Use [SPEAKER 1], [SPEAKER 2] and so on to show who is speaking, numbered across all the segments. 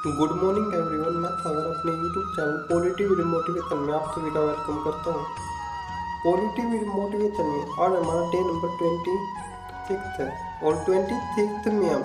[SPEAKER 1] Good morning everyone. मैं सागर अपने YouTube channel positive motivation में आप सभी का वेलकम करता हूँ। पॉजिटिव मोटिवेशन में आज हमारा डे नंबर 26 है और 26 में हम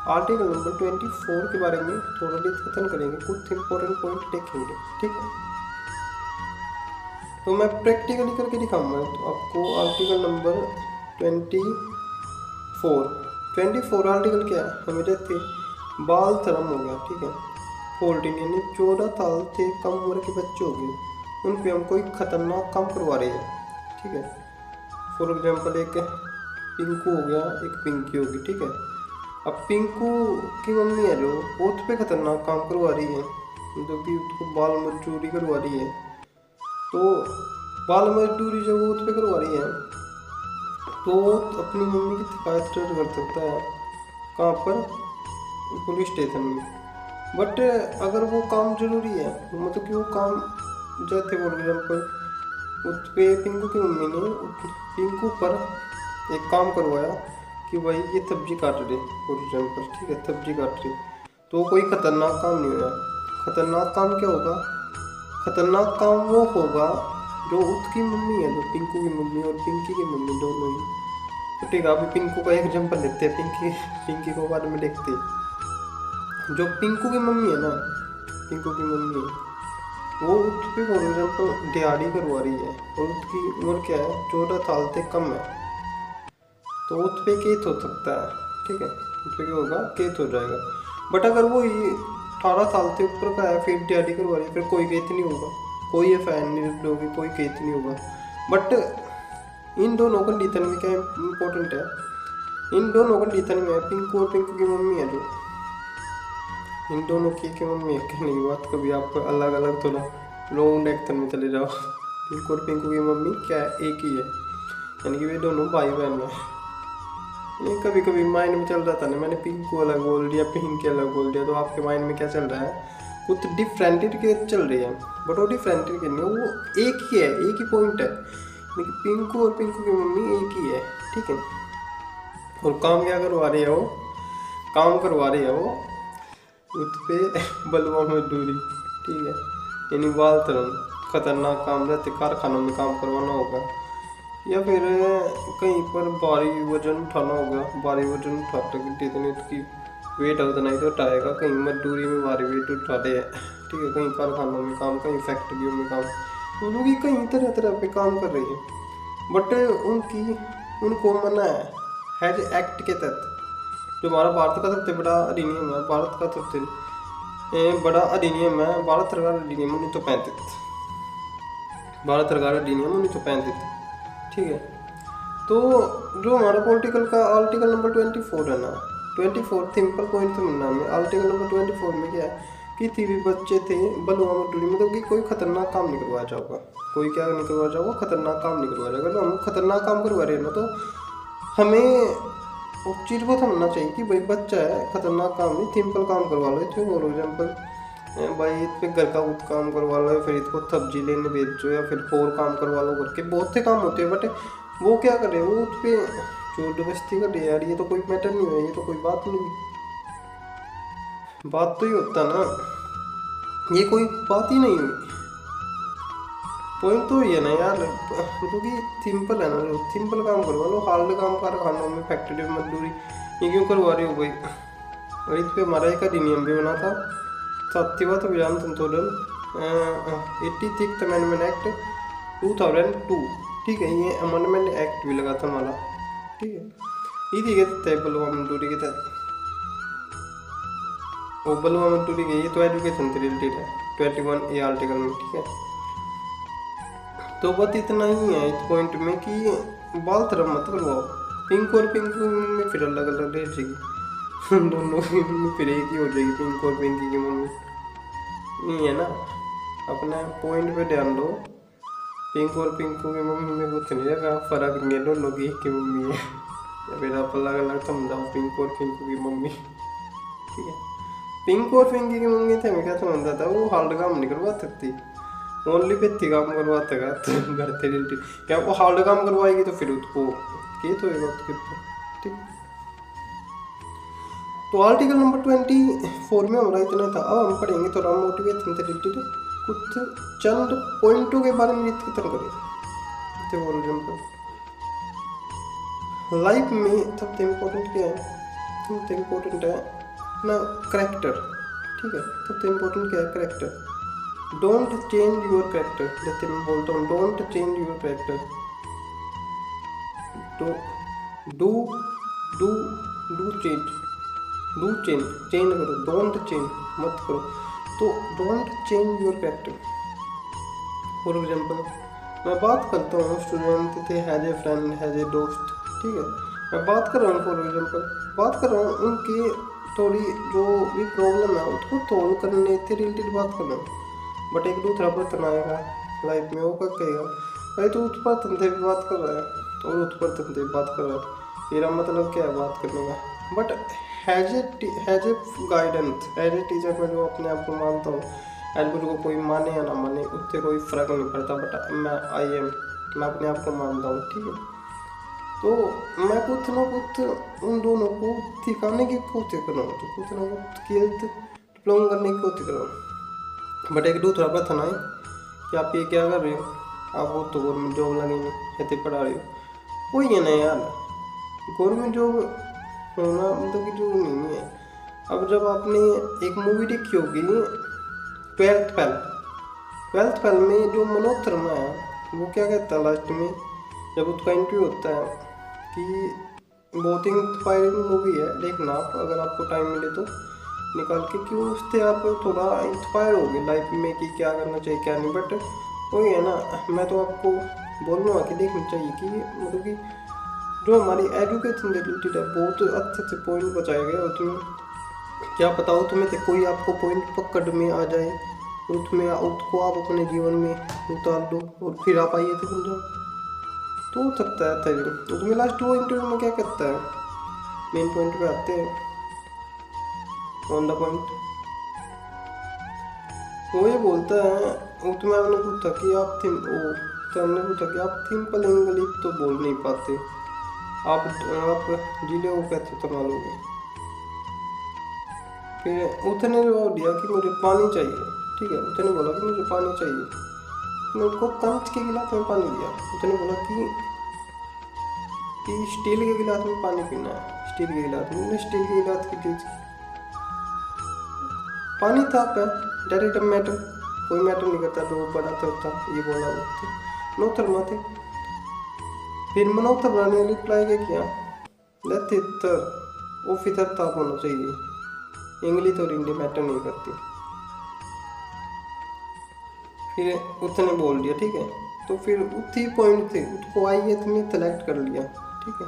[SPEAKER 1] आर्टिकल नंबर 24 के बारे में थोड़ा डिस्कशन करेंगे, कुछ इंपॉर्टेंट पॉइंट देखेंगे। ठीक है, तो मैं प्रैक्टिकली करके दिखाऊंगा तो आपको। आर्टिकल नंबर 24 आर्टिकल क्या है, हमें जैसे बाल श्रम हो गया, ठीक है, 14 यानी 14 साल से कम उम्र के बच्चे हो गए, उन पे हम कोई खतरनाक काम करवा रहे हैं। ठीक है, फॉर एग्जांपल एक पिंकू हो गया, एक पिंकी होगी। ठीक है, अब पिंकू की मम्मी है जो वो उस पे खतरनाक काम करवा रही है, जो कि उसको बाल मजदूरी करवा रही है। तो बाल मजदूरी जो वो उस पे करवा रही है तो वो अपनी मम्मी की शिकायत दर्ज कर सकता है। कहाँ पर? पुलिस स्टेशन में। बट अगर वो काम जरूरी है, मतलब कि वो काम जैसे फॉर एग्जाम्पल उस पे पिंकू की मम्मी ने पिंकू पर एक काम करवाया कि भाई ये सब्जी काट रहे, फॉर एग्जाम्पल, ठीक है, सब्जी काट रहे, तो कोई खतरनाक काम नहीं हुआ। खतरनाक काम क्या होगा? खतरनाक काम वो होगा जो उसकी मम्मी है, जो पिंकू की मम्मी और पिंकी की मम्मी दोनों ही। तो ठीक है, अभी पिंकू का एक एग्जाम्पल लेते हैं, पिंकी को बाद में देखते हैं। जो पिंकू की मम्मी है ना, पिंकू की मम्मी है, वो उस पर फॉर एग्जाम्पल दिहाड़ी करवा रही है और उसकी उम्र क्या है, 14 साल से कम है, तो उस पर केस हो सकता है। ठीक है, उस पर क्या होगा, केस हो जाएगा। बट अगर वो ये 18 साल से ऊपर का है फिर दिहाड़ी करवा रही है, फिर कोई केस नहीं होगा, कोई एफ.आई.आर नहीं होगी, कोई केस नहीं होगा। बट इन दोनों कंडीशन में क्या इम्पोर्टेंट है, इन दोनों कंडीशन में पिंकू और पिंकू की मम्मी है जो, इन दोनों की मम्मी है, कहने की बात कभी आप अलग अलग थोड़ा लॉन्ग डायरेक्शन में चले जाओ। पिंकू और पिंकू की मम्मी क्या है, एक ही है, यानी कि वे दोनों भाई बहन हैं। ये कभी कभी माइंड में चल रहा था ना, मैंने पिंकू अलग बोल दिया, पिंकी अलग बोल दिया, तो आपके माइंड में क्या चल रहा है, कुछ डिफरेंटेड के चल रही है। बट वो डिफरेंटेड के नहीं, वो एक ही है, एक ही पॉइंट है, यानी कि पिंकू और पिंकू की मम्मी एक ही है। ठीक है, और काम क्या करवा रही है वो, काम करवा रही है वो उस पे बलुआ मजदूरी। ठीक है, यानी बाल श्रम, खतरनाक काम रहते, कारखानों में काम करवाना होगा, या फिर कहीं पर भारी वजन उठाना होगा। भारी वजन उठाते जितनी उसकी वेट है उतना ही तो उठाएगा। कहीं मजदूरी में भारी वेट उठाते हैं, ठीक है, कहीं कारखानों में काम, कहीं फैक्ट्रियों में काम, वो लोग ही कहीं तरह तरह पे काम कर रही है। बट उनको मना है एक्ट के तहत, जो हमारा भारत का सबसे बड़ा अधिनियम है, भारत का सबसे बड़ा अधिनियम है, भारत सरकार अधिनियम 1935, भारत सरकार अधिनियम 1935। ठीक है, तो जो हमारा पॉलिटिकल का आर्टिकल नंबर 24 है ना, 24 सिंपल पॉइंट समझना में, आर्टिकल नंबर 24 में क्या है, किसी भी बच्चे थे बलुआ मजदूरी, मतलब कि कोई खतरनाक काम नहीं करवाया जाएगा, कोई क्या नहीं करवाया जाएगा, खतरनाक काम नहीं करवाया जाएगा। तो हम खतरनाक काम करवा रहे हैं ना, तो हमें उस चीज़ को समझना चाहिए कि भाई बच्चा है, खतरनाक काम नहीं, सिंपल काम करवा लो। इसमें फॉर एग्जाम्पल भाई इस पे घर का कुछ काम करवा लो, या फिर इसको सब्जी लेने भेजो, या फिर और काम करवा लो, करके बहुत से काम होते हैं। बट वो क्या करे, वो उस पर जबरदस्ती करे, यार ये तो कोई मैटर नहीं है, ये तो कोई बात नहीं, बात तो ही होता ना, ये कोई बात ही नहीं हुई। पॉइंट तो ये ना यार, क्योंकि सिंपल है ना, सिंपल काम करवा लो, हार्ड काम कारखानों में, फैक्ट्री में मजदूरी ये क्यों करवा रही हो भाई। और इस पे हमारा एक अधिनियम भी बना था, 7वां संविधान संशोधन 86 अमेंडमेंट एक्ट 2002। ठीक है, ये अमेंडमेंट एक्ट भी लगा था हमारा। ठीक है, इसी के तहत बलुआ मजदूरी के तहत, वो बलुआ मजदूरी के, ये तो एजुकेशन से रिलेटेड है 21A आर्टिकल में। ठीक है, तो बस इतना ही है इस पॉइंट में कि बाल श्रम मत करवाओ। पिंक और पिंक में फिर अलग अलग रह जाएगी, दोनों की फिर एक ही हो जाएगी, पिंक और पिंकी की मम्मी नहीं है ना। अपने पॉइंट पे ध्यान दो, पिंक और पिंकू की मम्मी में कुछ नहीं रखा, फर्क नहीं है, दोनों की एक की मम्मी है, या फिर आप अलग अलग समझाओ पिंक और पिंकू की मम्मी। ठीक है, पिंक और पिंकी की मम्मी थे, मैं क्या समझता था, वो हार्ड काम नहीं करवा सकती, ओनली पे काम करवाते का तो घर से रिलेटेड, क्या वो हार्ड काम करवाएगी तो फिर उसको केस होएगा उसके ऊपर। ठीक, तो आर्टिकल नंबर 24 में हमारा इतना था। अब हम पढ़ेंगे थोड़ा मोटिवेशन से रिलेटेड कुछ चंद पॉइंटों के बारे में खत्म करें। फॉर एग्जाम्पल लाइफ में सबसे इम्पोर्टेंट क्या है? सबसे इम्पोर्टेंट है अपना करेक्टर, ठीक है। सबसे इम्पोर्टेंट क्या है? Character. Don't change your character. जैसे मैं बोलता हूँ don't change your character, do do do change, do change, change करो, डोंट चेंज मत करो। तो don't change your character. For example मैं बात करता हूँ स्टूडेंट थे has a friend has a दोस्त, ठीक है। मैं बात कर रहा हूँ, फॉर एग्जाम्पल बात कर रहा हूँ उनकी थोड़ी जो भी प्रॉब्लम है उसको सॉल्व करने से रिलेटेड बात कर रहा हूँ। बट एक दूसरा पर्सन आएगा लाइफ में, वो क्या कहेगा, भाई तो उस पर्सन से भी बात कर रहा है और उस पर्सन से बात कर रहा है, तेरा मतलब क्या है बात करने का। But has a guidance, as a teacher मैं जो अपने आप को मानता हूँ, एज मुझको कोई माने या ना माने उससे कोई फ़र्क नहीं पड़ता, बट मैं अपने आप को मानता हूँ, ठीक है। तो मैं कुछ ना कुछ उन दोनों को सिखाने की कोशिश कर रहा हूँ, तो कुछ ना कुछ स्किल्स डिप्लोम करने की कोशिश कर रहा हूँ। बट एक दूसरा पर्सन आए कि आप ये क्या कर रहे हो, आप वो तो गवर्नमेंट जॉब लगेंगे ऐसे पढ़ा रहे हो, वही है ना यार, गवर्नमेंट जॉब होना मतलब कि जो नहीं है। अब जब आपने एक मूवी देखी होगी ट्वेल्थ फेल में जो मनोज शर्मा है वो क्या कहता है लास्ट में जब उसका इंटरव्यू होता है कि बहुत ही इंस्पायरिंग मूवी है, देखना आप अगर आपको टाइम मिले तो निकाल के, कि उससे आप थोड़ा इंस्पायर हो गए लाइफ में कि क्या करना चाहिए क्या नहीं। बट वही है ना, मैं तो आपको बोलूँगा कि देखनी चाहिए कि मतलब कि जो हमारी एजुकेशन रिलेटेड है बहुत अच्छे से पॉइंट बचाए गए और तुम्हें क्या पता हो तुम्हें से कोई आपको पॉइंट पकड़ में आ जाए और उसमें उसको आप अपने जीवन में उतार दो और फिर आप आइए तो बन जाओ, तो हो सकता है तभी। उसमें लास्ट वो इंटरव्यू में क्या कहता है, मेन पॉइंट पे आते हैं, ऑन द पॉइंट वो ये बोलता है, उसमें हमने पूछा कि आप सिंपल इंग्लिश तो बोल नहीं पाते, आप जिले को कैसे संभालोगे। फिर उसने जवाब दिया कि मुझे पानी चाहिए, ठीक है। उसने बोला कि मुझे पानी चाहिए, मैं उसको कंच के गिलास में पानी दिया। उसने बोला कि स्टील के गिलास में पानी पीना है, स्टील के गिलास में, स्टील के गिलास की चीज पानी था पे डायरेक्ट मैटर, कोई मैटर नहीं करता जो बड़ा था ये बोला वो नो थर्मा थे। फिर मनोज शर्मा ने रिप्लाई क्या किया, लेते ऑफिसर था होना चाहिए, इंग्लिश और हिंदी मैटर नहीं करती। फिर उसने बोल दिया, ठीक है। तो फिर उसी पॉइंट से उसको IAS में सेलेक्ट कर लिया, ठीक है।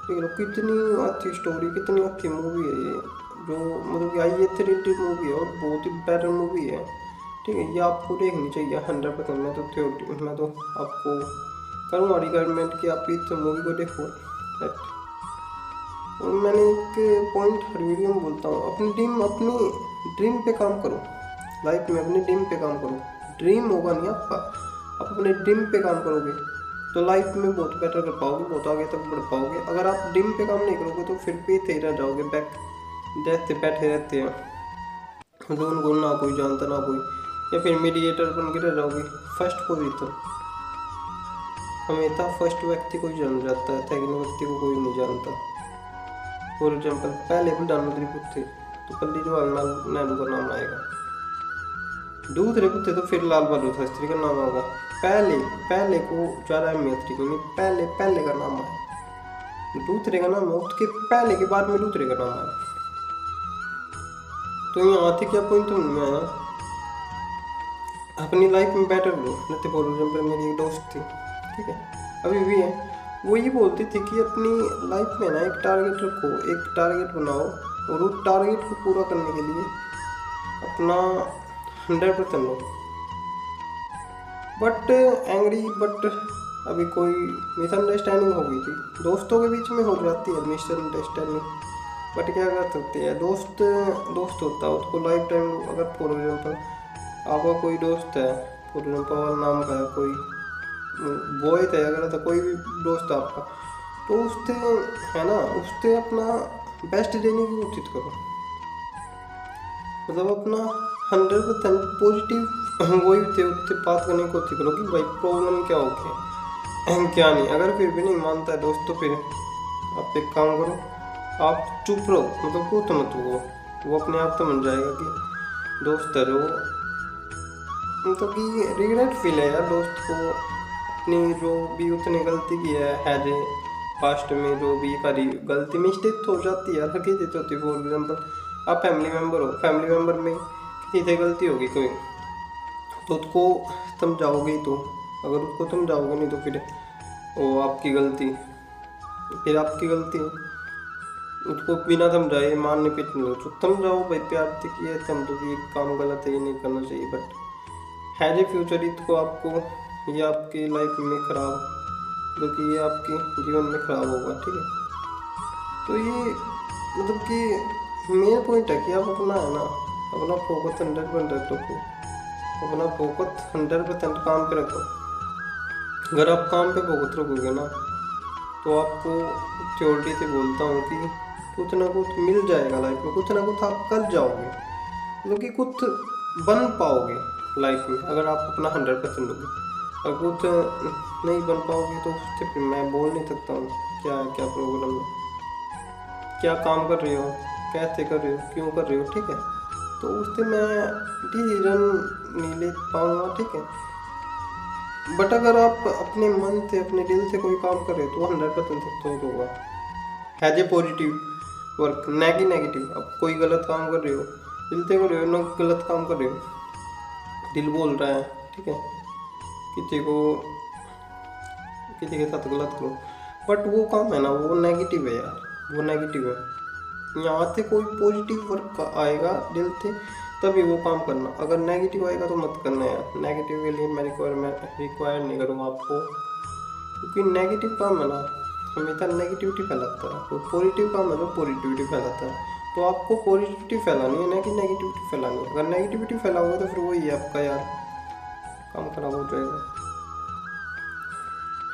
[SPEAKER 1] ठीक है, कितनी अच्छी स्टोरी, कितनी अच्छी मूवी है ये, जो मतलब कि IAS से रिलेटेड मूवी है और बहुत ही बेटर मूवी है, ठीक है। ये आपको देखनी चाहिए 100%। मैं तो आपको करूँगा रिकमेंड कि आप इस मूवी को देखो। और मैंने एक पॉइंट हर वीडियो में बोलता हूँ, अपनी ड्रीम पे काम करो, लाइफ में अपनी ड्रीम पे काम करो। ड्रीम होगा नहीं आपका, आप अपने ड्रीम पे काम करोगे तो लाइफ में बहुत बेटर कर पाओगे, बहुत आगे तक बढ़ पाओगे। अगर आप ड्रीम पे काम नहीं करोगे तो फिर पीछे ही रह जाओगे, जैसे बैठे रहते हैं जो उनको ना कोई जानता ना कोई, या फिर मीडिएटर बन के रह जाओगे। फर्स्ट पोजीशन हमेशा फर्स्ट व्यक्ति को ही जाना जाता है, सेकंड व्यक्ति को कोई नहीं जानता। फॉर एग्जाम्पल पहले प्रधानमंत्री पूछते तो पंडित जवाहरलाल नेहरू का नाम आएगा, दूसरे पूछते तो फिर लाल बहादुर शास्त्री का नाम होगा। पहले को ज़्यादा अहमियत नहीं, पहले का नाम आए, दूसरे का नाम है उसके पहले के बाद में दूसरे का नाम आए। तो यहाँ आते क्या पॉइंट समझ में आया, अपनी लाइफ में बेटर लो। जैसे फॉर एग्जाम्पल मेरी एक दोस्त थी, ठीक है, अभी भी है, वो ये बोलती थी कि अपनी लाइफ में ना एक टारगेट रखो, एक टारगेट बनाओ और उस टारगेट को पूरा करने के लिए अपना 100% लो। बट अभी कोई मिसअंडरस्टैंडिंग हो गई थी, दोस्तों के बीच में हो जाती है मिसअंडरस्टैंडिंग, बट क्या कर सकते हैं, दोस्त होता है उसको लाइफ टाइम। अगर फॉर एग्जाम्पल आपका कोई दोस्त है, फॉर एग्जाम्पल नाम का है, कोई बॉय है, अगर तो कोई भी दोस्त आपका, तो उससे है ना, उससे अपना बेस्ट देने की कोशिश करो, मतलब अपना 100% पॉजिटिव वही उससे बात करने की कोशिश करो कि भाई प्रॉब्लम क्या हो गया क्या नहीं। अगर फिर भी नहीं मानता है दोस्त तो फिर आप एक काम करो, आप चुप रहो, मतलब वो तो मत वो अपने आप तो मन जाएगा कि दोस्त है। मतलब कि रिग्रेट फील है यार दोस्त को, अपनी जो भी उसने गलती की है जे पास्ट में जो भी करी गलती मिस्टेक तो हो जाती है यार, हर किसी से होती है। फॉर एग्जाम्पल आप फैमिली मेम्बर हो, फैमिली मेम्बर में किसी से गलती होगी कोई, तो उसको समझाओगे तो, अगर उसको समझाओगे नहीं तो फिर वो आपकी गलती, फिर आपकी गलती है। उसको बिना समझाए मानने पे लो तो समझाओ भाई प्यार से कि ये समझो कि ये काम गलत है, ये नहीं करना चाहिए, बट हैज ए फ्यूचर इसको आपको ये आपकी लाइफ में खराब, जो कि ये आपके जीवन में खराब होगा, ठीक है। तो ये मतलब कि मेन पॉइंट है कि आप अपना है ना, अपना फोकस 100% रखो, अपना फोकस 100% काम पे रखो। अगर आप काम पे फोकस रखोगे ना तो आपको थ्योरी से बोलता हूँ कि कुछ ना कुछ मिल जाएगा लाइफ में, कुछ ना कुछ आप कर जाओगे, मतलब कि कुछ बन पाओगे लाइफ में अगर आप अपना 100% दोगे। अगर कुछ नहीं बन पाओगे तो उससे फिर मैं बोल नहीं सकता हूँ क्या है, क्या प्रॉब्लम है, क्या काम कर रहे हो, कैसे कर रहे हो, क्यों कर रहे हो, ठीक है। तो उससे मैं डिसीजन नहीं ले पाऊँगा, ठीक है। बट अगर आप अपने मन से अपने दिल से कोई काम कर रहे हो तो 100% सक्सेस होगा। Has a positive work, negative. अब कोई गलत काम कर रहे हो, दिल से कर रहे हो ना, गलत काम कर रहे हो, दिल बोल रहा है, ठीक है, किसी के साथ गलत करो, बट वो काम है ना वो नेगेटिव है यार, वो नेगेटिव है। यहाँ से कोई पॉजिटिव वर्क आएगा दिल से तभी वो काम करना, अगर नेगेटिव आएगा तो मत करना यार। नेगेटिव के लिए मैं रिक्वायर नहीं करूँगा आपको, क्योंकि नेगेटिव काम है ना हमेशा नेगेटिविटी फैलाता है, और पॉजिटिव काम है तो पॉजिटिविटी फैलाता है। तो आपको पॉजिटिविटी फैलानी है ना कि नेगेटिविटी फैलानी है। अगर नेगेटिविटी फैलाओगे तो फिर वही है आपका यार, काम खराब हो जाएगा।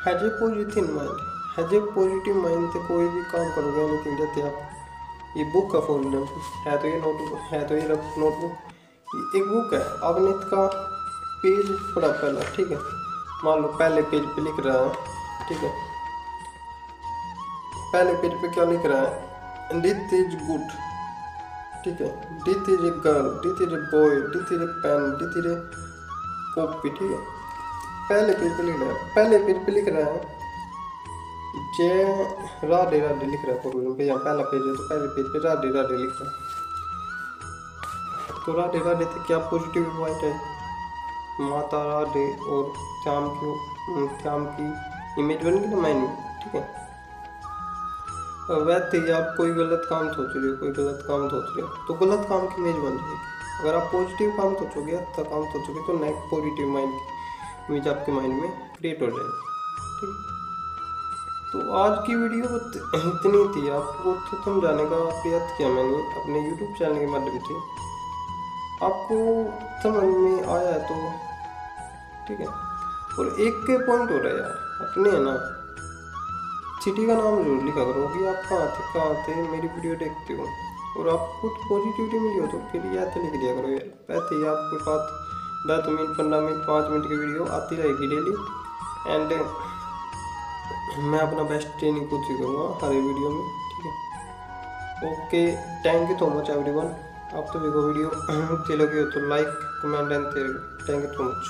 [SPEAKER 1] Has a positive mind, has a positive mind से कोई भी काम करोगे, लेकिन जैसे आप ये बुक का फॉर एग्जाम्पल है, तो ये नोटबुक है, तो ये नोटबुक एक बुक है, आपने इसका पेज पढ़ा पहला, ठीक है, मान लो पहले पेज पे लिख रहा है, ठीक है, पहले पेज पे क्या लिख रहा है, दिस इज गुड, ठीक है, this is a girl, this is a boy, this is a pen, this is a copy, ठीक है। पहले पेज पे लिख रहा है, पहले पेज पे लिख रहा है जय राधे राधे लिख रहा है प्रॉब्लम पे, यहाँ पहला पेज है तो पहले पेज पे राधे राधे लिख रहा है। तो राधे राधे से क्या पॉजिटिव पॉइंट है, माता राधे और श्याम की इमेज बन गई ना माइंड में, ठीक है। और वैसे ही आप कोई गलत काम सोच रहे हो, कोई गलत काम सोच रहे हो तो गलत काम की इमेज बन जाएगी। अगर आप पॉजिटिव काम सोचोगे, अच्छा काम सोचोगे तो नेक्स्ट पॉजिटिव माइंड की इमेज आपके माइंड में क्रिएट हो जाएगी, ठीक। तो आज की वीडियो इतनी थी, आपको समझाने का प्रयास किया मैंने अपने YouTube चैनल के माध्यम से। आपको समझ में आया तो ठीक है। और एक के पॉइंट हो रहा है यार, अपने है ना सिटी का नाम जरूर लिखा करो कि आप कहाँ थे मेरी वीडियो देखते हो, और आपको कुछ पॉजिटिविटी मिली हो तो फिर याद लिख दिया करो यार। वैसे ही आपके पास 10 मिनट 15 मिनट 5 मिनट की वीडियो आती रहेगी डेली, एंड मैं अपना बेस्ट ट्रेनिंग कुछ ही करूँगा हर वीडियो में, ठीक है। Okay, thank you so much everyone. आप सभी को वीडियो अच्छी लगी हो तो like comment and thank you so much.